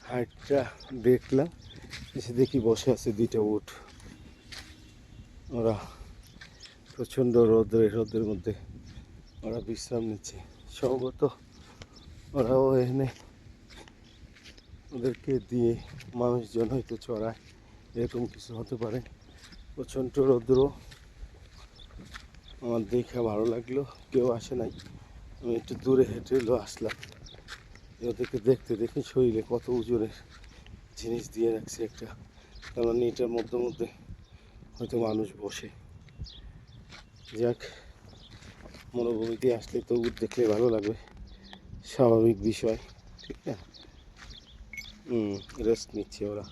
হাটটা দেখলাম, এসে দেখি বসে আছে দুইটা উট। ওরা প্রচণ্ড রোদের মধ্যে ওরা বিশ্রাম নিচ্ছে। সম্ভবত ওরাও এখানে ওদেরকে দিয়ে মানুষজন হয়তো চড়ায়, এরকম কিছু হতে পারে। প্রচণ্ড রৌদ্র, আমার দেখে ভালো লাগলো। কেউ আসে নাই, আমি একটু দূরে হেঁটে আসলাম। ওদেরকে দেখতে দেখি শরীরে কত ওজনের জিনিস দিয়ে রাখছে একটা, তার মানে এটার মধ্যে মধ্যে হয়তো মানুষ বসে। যাক, মরুভূমিতে আসলে তো উট দেখলে ভালো লাগবে, স্বাভাবিক বিষয়, ঠিক না? রেস্ট নিচ্ছে ওরা।